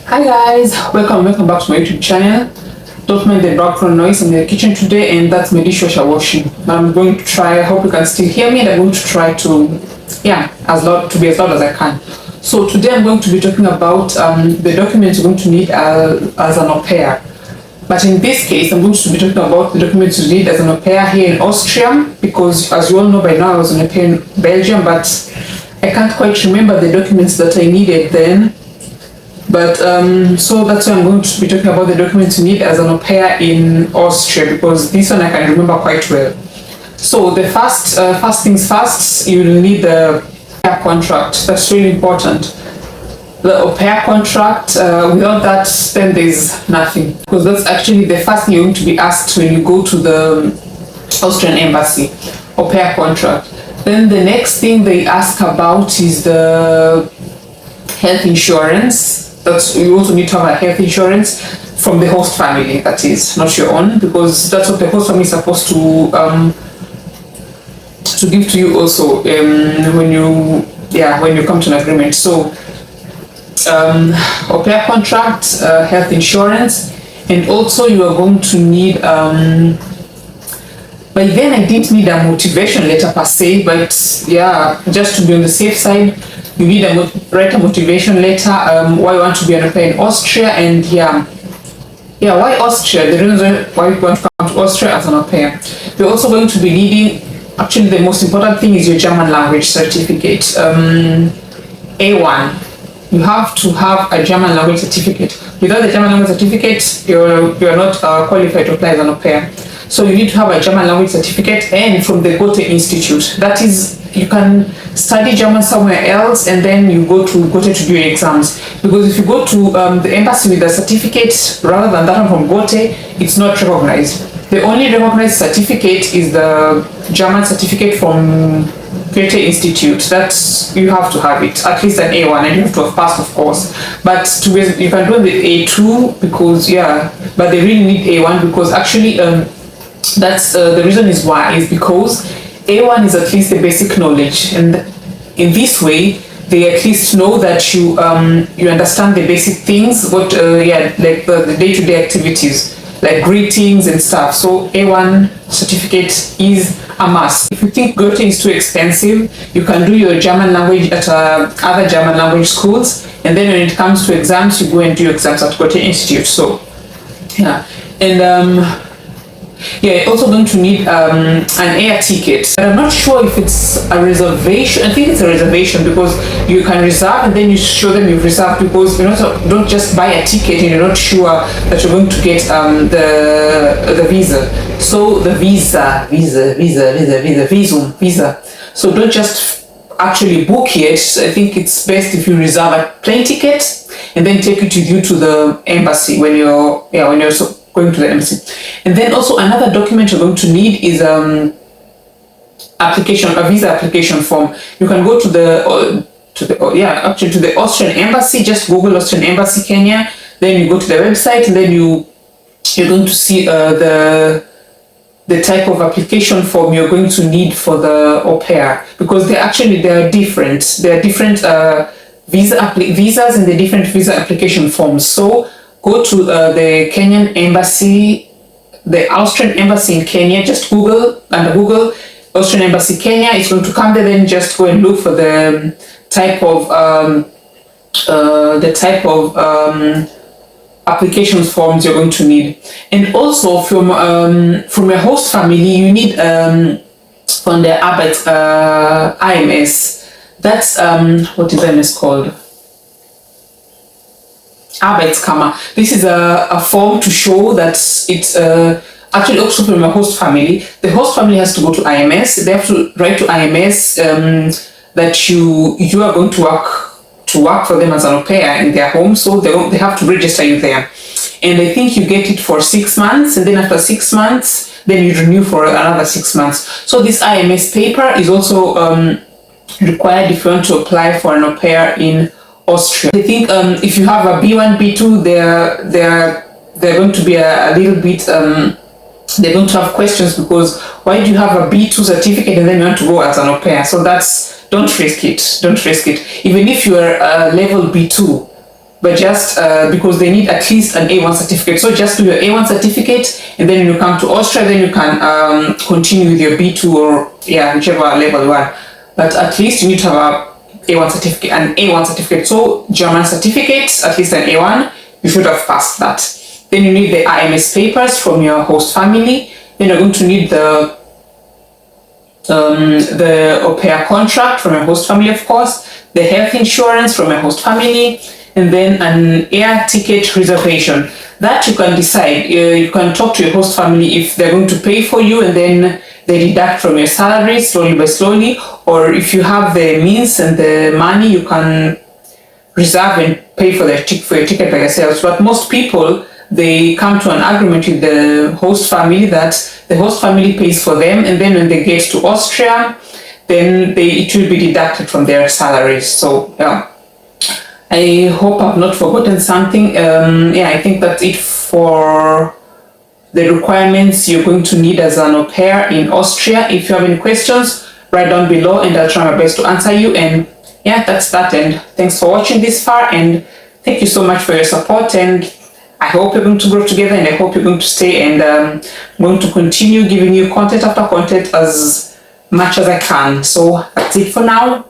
Hi guys, welcome back to my YouTube channel. Don't mind the background noise. I'm in the kitchen today and that's my dishwasher washing. I'm going to try, I hope you can still hear me, and I'm going to try to be as loud as I can. So today I'm going to be talking about the documents you're going to need as an au pair. But in this case, I'm going to be talking about the documents you need as an au pair here in Austria, because as you all know by now, I was an au pair in Belgium, but I can't quite remember the documents that I needed then. But so that's why I'm going to be talking about the documents you need as an au pair in Austria, because this one I can remember quite well. So the first things first, you'll need the au pair contract. That's really important. The au pair contract, without that, then there's nothing, because that's actually the first thing you're going to be asked when you go to the Austrian embassy. Au pair contract. Then the next thing they ask about is the health insurance. You also need to have a health insurance from the host family, that is, not your own, because that's what the host family is supposed to give to you also when you come to an agreement. So au pair contract, health insurance, and also you are going to need by then I didn't need a motivation letter per se, but just to be on the safe side, you need write a motivation letter, why you want to be an au pair in Austria, and why Austria, the reason why you want to come to Austria as an au pair. You're also going to be needing, actually the most important thing is your German language certificate, A1. You have to have a German language certificate. Without the German language certificate, you're not qualified to apply as an au pair. So you need to have a German language certificate, and from the Goethe Institute. That is, you can study German somewhere else and then you go to Goethe to do your exams. Because if you go to the embassy with a certificate rather than that one from Goethe, it's not recognized. The only recognized certificate is the German certificate from Goethe Institute. That you have to have it, at least an A1, and you have to have passed, of course. But you can do it with A2 because but they really need A1, because actually that's the reason is why is because A1 is at least the basic knowledge, and in this way they at least know that you understand the basic things, what like the day-to-day activities like greetings and stuff. So A1 certificate is a must. If you think Goethe is too expensive, you can do your German language at other German language schools, and then when it comes to exams, you go and do your exams at Goethe Institute. So and you're also going to need an air ticket. But I'm not sure if it's a reservation. I think it's a reservation, because you can reserve and then you show them you've reserved, because don't just buy a ticket and you're not sure that you're going to get the visa. So the visa. So don't just actually book it. I think it's best if you reserve a plane ticket and then take it with you to the embassy when you're going to the embassy. And then also another document you're going to need is a visa application form. You can go to the Austrian embassy. Just Google Austrian embassy Kenya, then you go to the website, and then you're going to see the type of application form you're going to need for the au pair, because they are different. There are different visas and the different visa application forms. So go to the Kenyan embassy, the Austrian embassy in Kenya. Just Google Austrian embassy Kenya. It's going to come there. Then just go and look for the type of application forms you're going to need. And also from your host family, you need from the IMS. That's what is IMS called? Arbeitskammer. This is a form to show that it's actually also from a host family. The host family has to go to IMS. They have to write to IMS that you are going to work for them as an au pair in their home. So they have to register you there. And I think you get it for 6 months, and then after 6 months, then you renew for another 6 months. So this IMS paper is also required if you want to apply for an au pair in Austria. I think if you have a B1, B2, they're going to be a little bit they're going to have questions, because why do you have a B2 certificate and then you want to go as an au pair? So don't risk it. Even if you are level B2, but just because they need at least an A1 certificate. So just do your A1 certificate, and then when you come to Austria, then you can continue with your B2 or whichever level you are. But at least you need to have an A1 certificate. So German certificates, at least an A1, you should have passed that. Then you need the IMS papers from your host family. Then you're going to need the au pair contract from your host family, of course, the health insurance from your host family, and then an air ticket reservation. That you can decide. You can talk to your host family if they're going to pay for you, and then they deduct from your salary slowly by slowly, or if you have the means and the money, you can reserve and pay for your ticket by yourselves. But most people, they come to an agreement with the host family that the host family pays for them, and then when they get to Austria, then it will be deducted from their salaries. So I hope I've not forgotten something. I think that's it for the requirements you're going to need as an au pair in Austria. If you have any questions, write down below and I'll try my best to answer you. And that's that. And thanks for watching this far, and thank you so much for your support. And I hope you're going to grow together, and I hope you're going to stay, and I'm going to continue giving you content after content as much as I can. So that's it for now.